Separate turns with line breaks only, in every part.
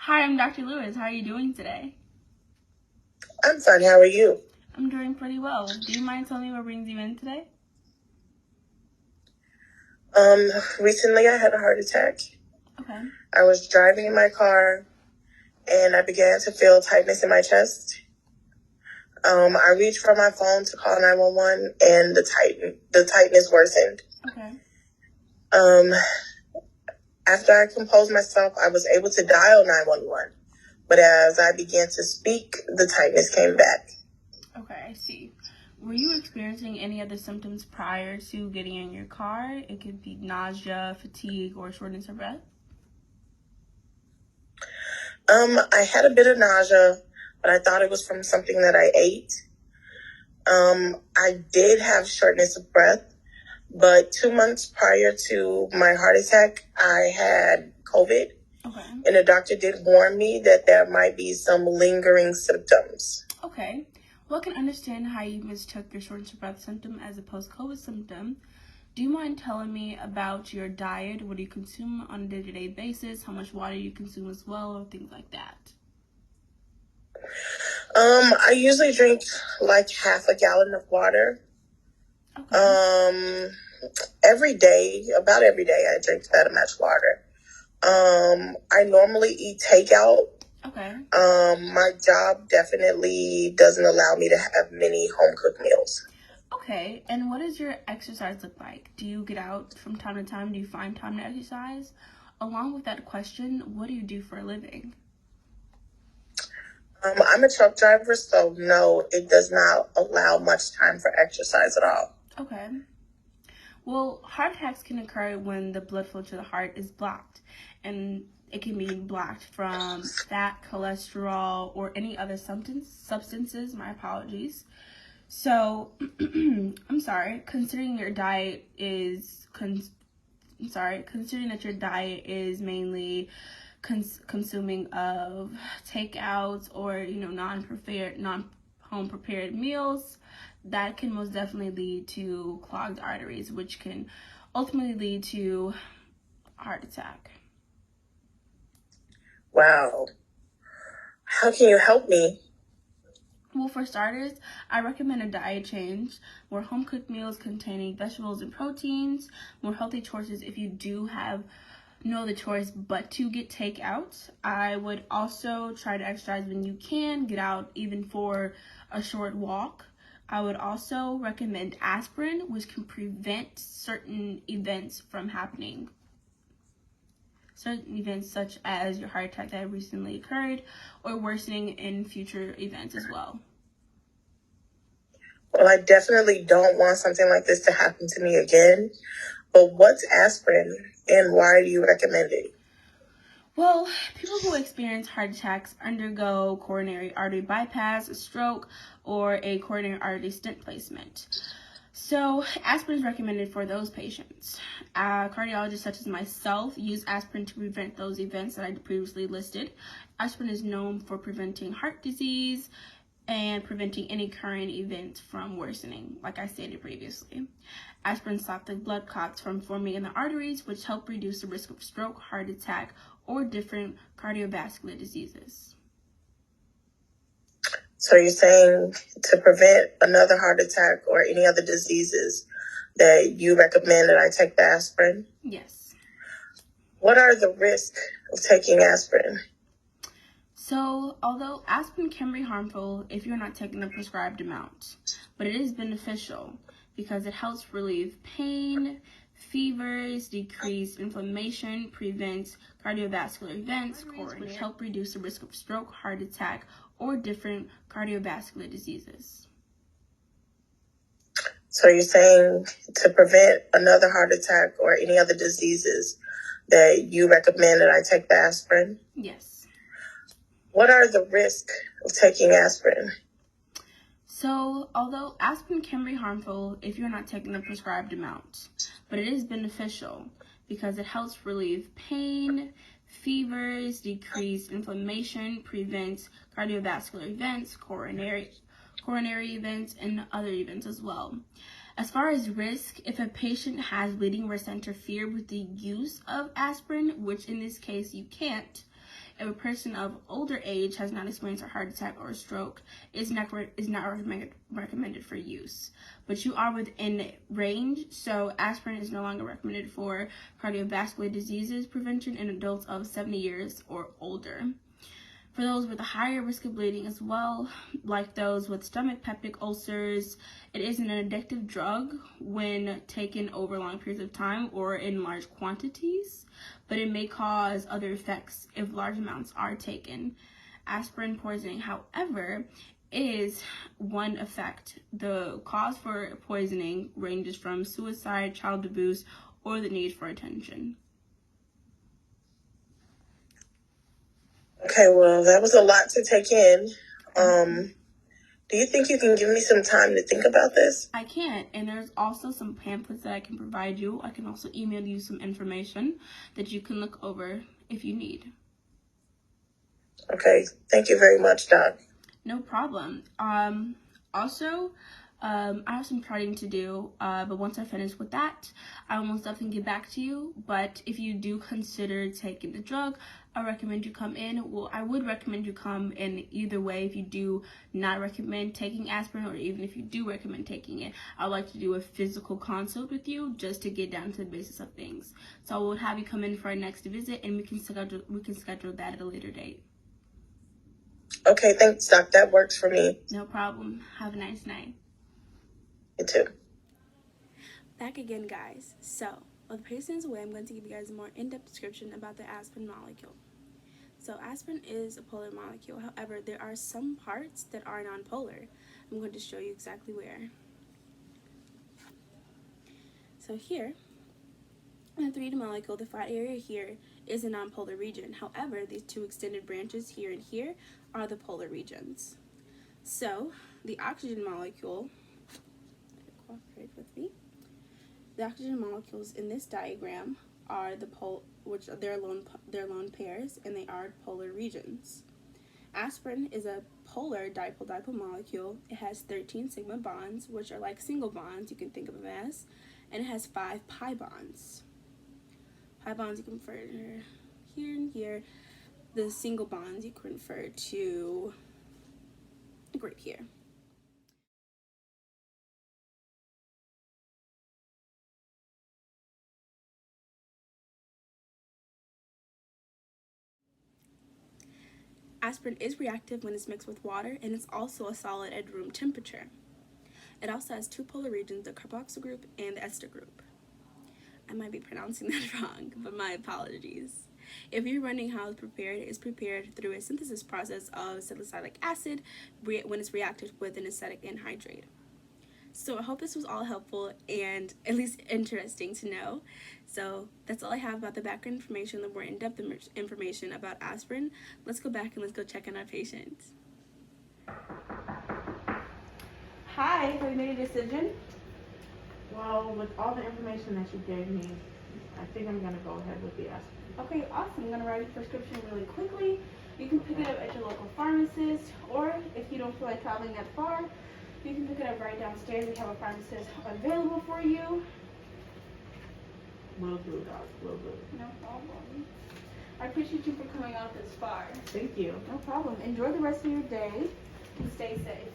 Hi, I'm Dr. Lewis. How are you doing today?
I'm fine. How are you?
I'm doing pretty well. Do you mind telling me what brings you in today?
Recently I had a heart attack.
Okay.
I was driving in my car and I began to feel tightness in my chest. I reached for my phone to call 911 and the tightness worsened.
Okay.
Um, After I composed myself, I was able to dial 911. But as I began to speak, the tightness came back.
Okay, I see. Were you experiencing any other symptoms prior to getting in your car? It could be nausea, fatigue, or shortness of breath.
I had a bit of nausea, but I thought it was from something that I ate. I did have shortness of breath. But 2 months prior to my heart attack, I had COVID.
Okay.
And the doctor did warn me that there might be some lingering symptoms.
Okay. Well, I can understand how you mistook your shortness of breath symptom as a post-COVID symptom. Do you mind telling me about your diet? What do you consume on a day-to-day basis? How much water you consume as well, or things like that?
I usually drink like half a gallon of water.
Okay.
About every day, I drink that much water. I normally eat takeout.
Okay.
My job definitely doesn't allow me to have many home cooked meals.
Okay, and what does your exercise look like? Do you get out from time to time? Do you find time to exercise? Along with that question, what do you do for a living?
I'm a truck driver, so no, it does not allow much time for exercise at all.
Okay. Well, heart attacks can occur when the blood flow to the heart is blocked, and it can be blocked from fat, cholesterol, or any other substances. My apologies. So, I'm sorry. Considering that your diet is mainly consuming of takeouts or non-home prepared meals, that can most definitely lead to clogged arteries, which can ultimately lead to a heart attack.
Wow. How can you help me?
Well, for starters, I recommend a diet change, more home cooked meals containing vegetables and proteins, more healthy choices if you do have no other choice but to get takeout. I would also try to exercise when you can, get out even for a short walk. I would also recommend aspirin, which can prevent certain events from happening. Certain events such as your heart attack that recently occurred or worsening in future events as well.
Well, I definitely don't want something like this to happen to me again. But what's aspirin and why do you recommend it?
Well, people who experience heart attacks undergo coronary artery bypass, a stroke, or a coronary artery stent placement. So, aspirin is recommended for those patients. Cardiologists such as myself use aspirin to prevent those events that I previously listed. Aspirin is known for preventing heart disease and preventing any current events from worsening, like I stated previously. Aspirin stops the blood clots from forming in the arteries, which help reduce the risk of stroke, heart attack, or different cardiovascular diseases.
So you're saying to prevent another heart attack or any other diseases that you recommend that I take the aspirin?
Yes.
What are the risks of taking aspirin?
So, although aspirin can be harmful if you're not taking the prescribed amount, but it is beneficial because it helps relieve pain, fevers, decrease inflammation, prevents cardiovascular events, which help reduce the risk of stroke, heart attack, or different cardiovascular diseases.
So you're saying to prevent another heart attack or any other diseases that you recommend that I take the aspirin?
Yes.
What are the risks of taking aspirin?
So, although aspirin can be harmful if you're not taking the prescribed amount, but it is beneficial because it helps relieve pain, fevers, decrease inflammation, prevents cardiovascular events, coronary events, and other events as well. As far as risk, if a patient has bleeding or interfere with the use of aspirin, which in this case you can't, If a person of older age has not experienced a heart attack or a stroke, is not recommended for use. But you are within range, so aspirin is no longer recommended for cardiovascular diseases prevention in adults of 70 years or older. For those with a higher risk of bleeding as well, like those with stomach peptic ulcers, it is an addictive drug when taken over long periods of time or in large quantities, but it may cause other effects if large amounts are taken. Aspirin poisoning, however, is one effect. The cause for poisoning ranges from suicide, child abuse, or the need for attention.
Okay, well, that was a lot to take in. Do you think you can give me some time to think about this?
I can, and there's also some pamphlets that I can provide you. I can also email you some information that you can look over if you need.
Okay, thank you very much, Doc.
No problem. Also, I have some charting to do, but once I finish with that, I will most definitely get back to you. But if you do consider taking the drug, I recommend you come in. Well, I would recommend you come in either way. If you do not recommend taking aspirin, or even if you do recommend taking it, I would like to do a physical consult with you just to get down to the basis of things. So I will have you come in for our next visit, and we can schedule that at a later date.
Okay, thanks, Doc. That works for me.
No problem. Have a nice night.
You too.
Back again, guys. So, while the patient is away, I'm going to give you guys a more in-depth description about the aspirin molecule. So, aspirin is a polar molecule. However, there are some parts that are non-polar. I'm going to show you exactly where. So here, in the 3D molecule, the flat area here is a non-polar region. However, these two extended branches here and here are the polar regions. So, the oxygen molecule, cooperate with me. The oxygen molecules in this diagram are they're lone pairs, and they are polar regions. Aspirin is a polar dipole-dipole molecule. It has 13 sigma bonds, which are like single bonds, you can think of them as, and it has 5 pi bonds. Pi bonds you can refer to here and here. The single bonds you can refer to right here. Aspirin is reactive when it's mixed with water, and it's also a solid at room temperature. It also has 2 polar regions, the carboxyl group and the ester group. I might be pronouncing that wrong, but my apologies. If you're wondering how it's prepared through a synthesis process of salicylic acid when it's reacted with an acetic anhydride. So I hope this was all helpful and at least interesting to know. So that's all I have about the background information, the more in-depth information about aspirin. Let's go back and let's go check on our patient. Hi, have you made a decision?
Well, with all the information that you gave me, I think I'm going to go ahead with the aspirin.
Okay, awesome. I'm going to write a prescription really quickly. You can pick it up at your local pharmacist, or if you don't feel like traveling that far, you can pick it up right downstairs. We have a pharmacist available for you.
Will do, Doc. Will do.
No problem. I appreciate you for coming out this far.
Thank you.
No problem. Enjoy the rest of your day and stay safe.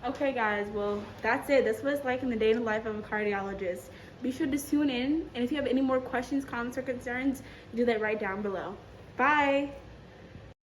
Okay, guys. Well, that's it. That's what it's like in the day in the life of a cardiologist. Be sure to tune in. And if you have any more questions, comments, or concerns, do that right down below. Bye.